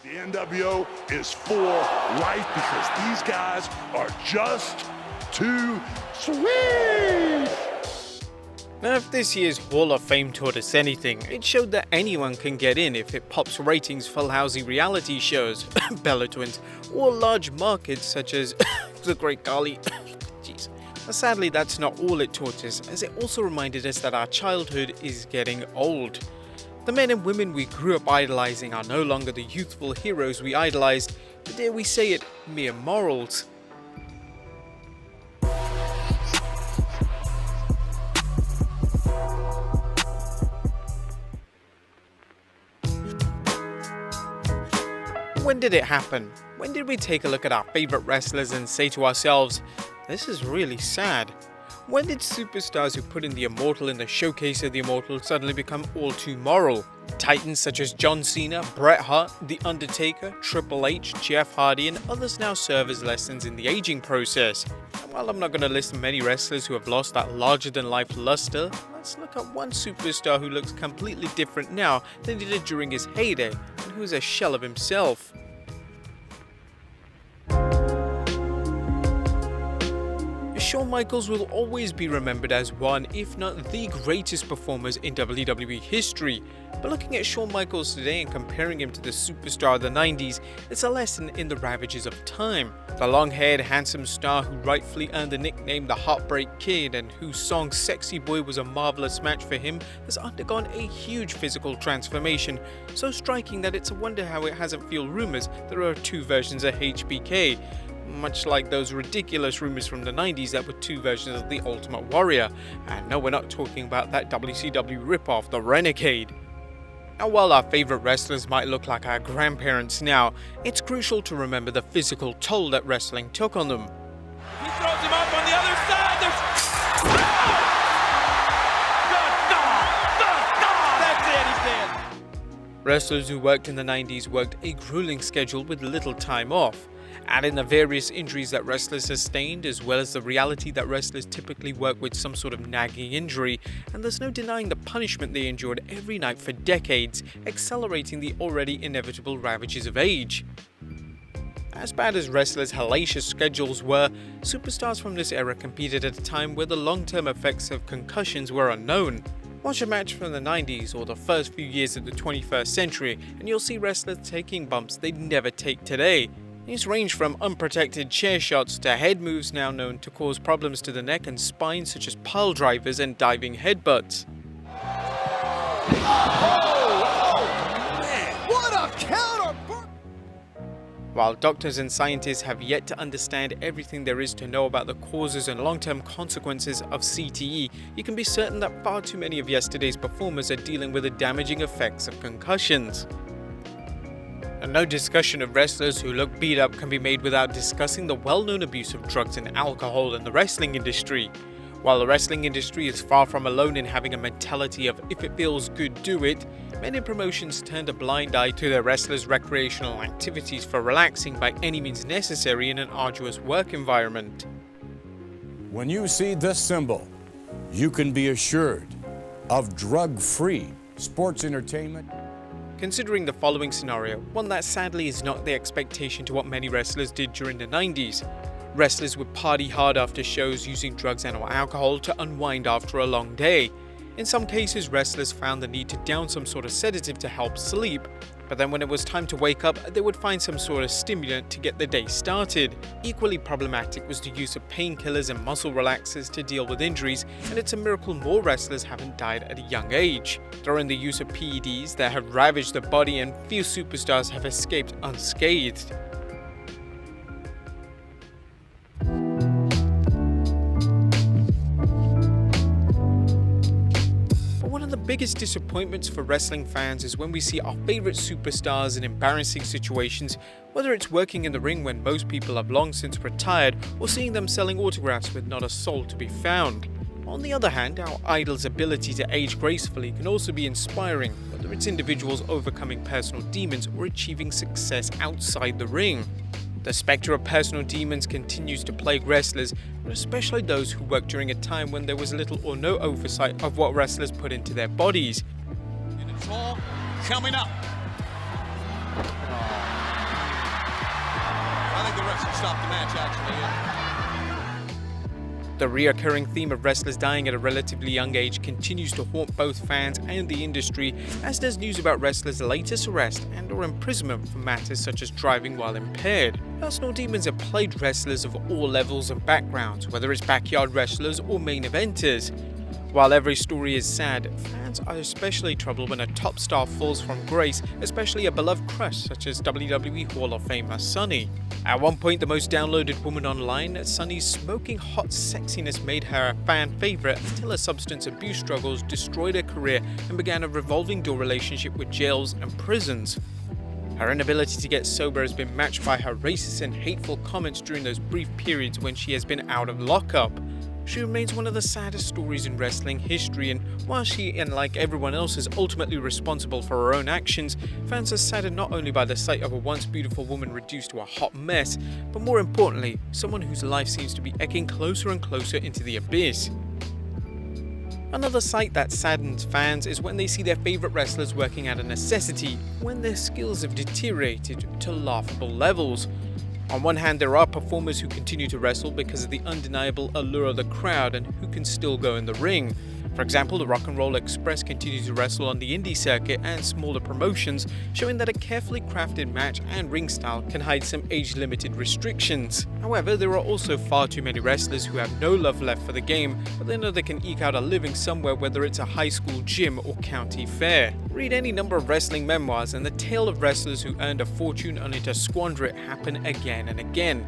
The NWO is for life because these guys are just too sweet. Now, if this year's Hall of Fame taught us anything, it showed that anyone can get in if it pops ratings for lousy reality shows, Bella Twins, or large markets such as the Great Khali. Jeez. But sadly, that's not all it taught us, as it also reminded us that our childhood is getting old. The men and women we grew up idolizing are no longer the youthful heroes we idolized, but dare we say it, mere morals. When did it happen? When did we take a look at our favorite wrestlers and say to ourselves, this is really sad? When did superstars who put in the immortal in the showcase of the immortal suddenly become all too moral? Titans such as John Cena, Bret Hart, The Undertaker, Triple H, Jeff Hardy and others now serve as lessons in the aging process. And while I'm not going to list many wrestlers who have lost that larger-than-life luster, let's look at one superstar who looks completely different now than he did during his heyday and who is a shell of himself. Shawn Michaels will always be remembered as one, if not the greatest performers in WWE history. But looking at Shawn Michaels today and comparing him to the superstar of the 90s, it's a lesson in the ravages of time. The long-haired, handsome star who rightfully earned the nickname the Heartbreak Kid and whose song Sexy Boy was a marvelous match for him has undergone a huge physical transformation, so striking that it's a wonder how it hasn't fueled rumors there are two versions of HBK. Much like those ridiculous rumors from the 90s that were two versions of the Ultimate Warrior. And no, we're not talking about that WCW ripoff, the Renegade. Now, while our favorite wrestlers might look like our grandparents now, it's crucial to remember the physical toll that wrestling took on them. He throws him up on the other side. That's it, he's dead. Wrestlers who worked in the 90s worked a grueling schedule with little time off. Add in the various injuries that wrestlers sustained, as well as the reality that wrestlers typically work with some sort of nagging injury, and there's no denying the punishment they endured every night for decades, accelerating the already inevitable ravages of age. As bad as wrestlers' hellacious schedules were, superstars from this era competed at a time where the long-term effects of concussions were unknown. Watch a match from the 90s or the first few years of the 21st century, and you'll see wrestlers taking bumps they'd never take today. These range from unprotected chair shots to head moves now known to cause problems to the neck and spine such as pile drivers and diving headbutts. Oh, man, what a counter! While doctors and scientists have yet to understand everything there is to know about the causes and long-term consequences of CTE, you can be certain that far too many of yesterday's performers are dealing with the damaging effects of concussions. And no discussion of wrestlers who look beat up can be made without discussing the well-known abuse of drugs and alcohol in the wrestling industry. While the wrestling industry is far from alone in having a mentality of if it feels good, do it, many promotions turned a blind eye to their wrestlers' recreational activities for relaxing by any means necessary in an arduous work environment. When you see this symbol, you can be assured of drug-free sports entertainment. Considering the following scenario, one that sadly is not the expectation to what many wrestlers did during the 90s. Wrestlers would party hard after shows using drugs and or alcohol to unwind after a long day. In some cases, wrestlers found the need to down some sort of sedative to help sleep, but then when it was time to wake up, they would find some sort of stimulant to get the day started. Equally problematic was the use of painkillers and muscle relaxers to deal with injuries, and it's a miracle more wrestlers haven't died at a young age. Throw in the use of PEDs that have ravaged the body, and few superstars have escaped unscathed. One of the biggest disappointments for wrestling fans is when we see our favorite superstars in embarrassing situations, whether it's working in the ring when most people have long since retired, or seeing them selling autographs with not a soul to be found. On the other hand, our idols' ability to age gracefully can also be inspiring, whether it's individuals overcoming personal demons or achieving success outside the ring. The spectre of personal demons continues to plague wrestlers, but especially those who work during a time when there was little or no oversight of what wrestlers put into their bodies. And it's all coming up. stop the match, actually. The reoccurring theme of wrestlers dying at a relatively young age continues to haunt both fans and the industry, as does news about wrestlers' latest arrest and/or imprisonment for matters such as driving while impaired. Personal demons have plagued wrestlers of all levels and backgrounds, whether it's backyard wrestlers or main eventers. While every story is sad, fans are especially troubled when a top star falls from grace, especially a beloved crush such as WWE Hall of Famer Sunny. At one point, the most downloaded woman online, Sunny's smoking hot sexiness made her a fan favorite until her substance abuse struggles destroyed her career and began a revolving door relationship with jails and prisons. Her inability to get sober has been matched by her racist and hateful comments during those brief periods when she has been out of lockup. She remains one of the saddest stories in wrestling history, and while she, and like everyone else, is ultimately responsible for her own actions, fans are saddened not only by the sight of a once beautiful woman reduced to a hot mess, but more importantly, someone whose life seems to be edging closer and closer into the abyss. Another sight that saddens fans is when they see their favorite wrestlers working out of necessity, when their skills have deteriorated to laughable levels. On one hand, there are performers who continue to wrestle because of the undeniable allure of the crowd and who can still go in the ring. For example, the Rock and Roll Express continue to wrestle on the indie circuit and smaller promotions, showing that a carefully crafted match and ring style can hide some age-limited restrictions. However, there are also far too many wrestlers who have no love left for the game, but they know they can eke out a living somewhere, whether it's a high school gym or county fair. Read any number of wrestling memoirs and the tale of wrestlers who earned a fortune only to squander it happen again and again.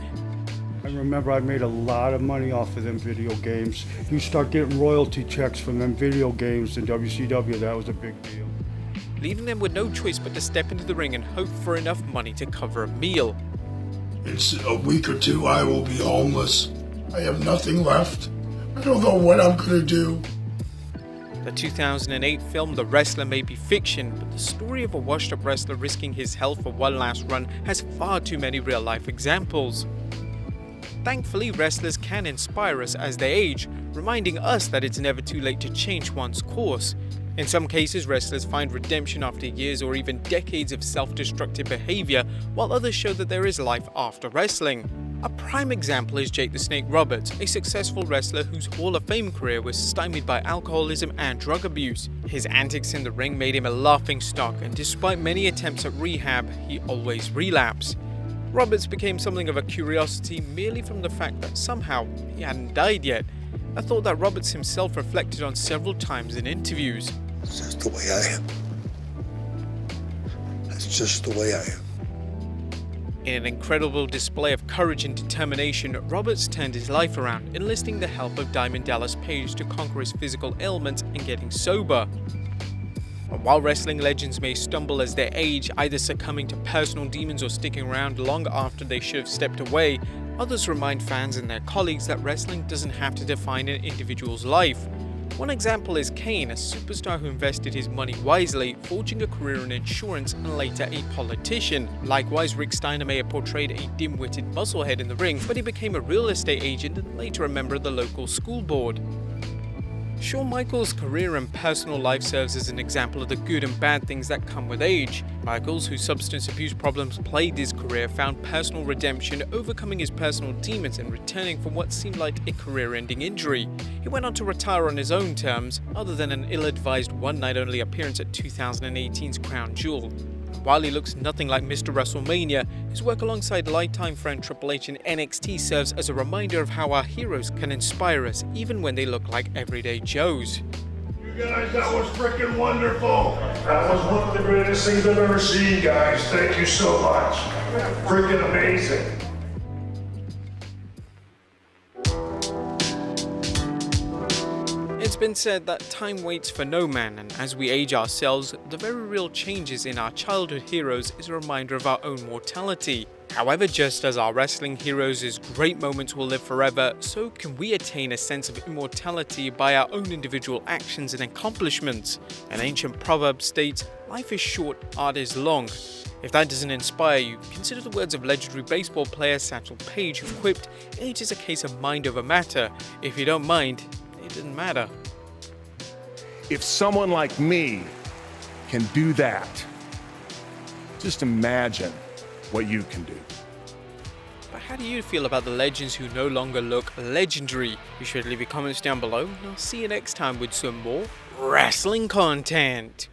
I remember I made a lot of money off of them video games. You start getting royalty checks from them video games in WCW, that was a big deal. Leaving them with no choice but to step into the ring and hope for enough money to cover a meal. In a week or two, I will be homeless. I have nothing left. I don't know what I'm gonna do. The 2008 film The Wrestler may be fiction, but the story of a washed-up wrestler risking his health for one last run has far too many real-life examples. Thankfully, wrestlers can inspire us as they age, reminding us that it's never too late to change one's course. In some cases, wrestlers find redemption after years or even decades of self-destructive behavior, while others show that there is life after wrestling. A prime example is Jake the Snake Roberts, a successful wrestler whose Hall of Fame career was stymied by alcoholism and drug abuse. His antics in the ring made him a laughingstock, and despite many attempts at rehab, he always relapsed. Roberts became something of a curiosity merely from the fact that somehow he hadn't died yet, a thought that Roberts himself reflected on several times in interviews. That's just the way I am. That's just the way I am. In an incredible display of courage and determination, Roberts turned his life around, enlisting the help of Diamond Dallas Page to conquer his physical ailments and getting sober. And while wrestling legends may stumble as they age, either succumbing to personal demons or sticking around long after they should have stepped away, others remind fans and their colleagues that wrestling doesn't have to define an individual's life. One example is Kane, a superstar who invested his money wisely, forging a career in insurance and later a politician. Likewise, Rick Steiner may have portrayed a dim-witted musclehead in the ring, but he became a real estate agent and later a member of the local school board. Shawn Michaels' career and personal life serves as an example of the good and bad things that come with age. Michaels, whose substance abuse problems plagued his career, found personal redemption, overcoming his personal demons and returning from what seemed like a career-ending injury. He went on to retire on his own terms, other than an ill-advised one-night-only appearance at 2018's Crown Jewel. While he looks nothing like Mr. Wrestlemania, his work alongside lifetime friend Triple H in NXT serves as a reminder of how our heroes can inspire us even when they look like everyday Joes. You guys, that was freaking wonderful. That was one of the greatest things I've ever seen, guys. Thank you so much. Freaking amazing. It's been said that time waits for no man, and as we age ourselves, the very real changes in our childhood heroes is a reminder of our own mortality. However, just as our wrestling heroes' great moments will live forever, so can we attain a sense of immortality by our own individual actions and accomplishments. An ancient proverb states, "Life is short, art is long." If that doesn't inspire you, consider the words of legendary baseball player Satchel Paige, who quipped, "Age is a case of mind over matter. If you don't mind, it doesn't matter." If someone like me can do that, just imagine what you can do. But how do you feel about the legends who no longer look legendary? Be sure to leave your comments down below, and I'll see you next time with some more wrestling content.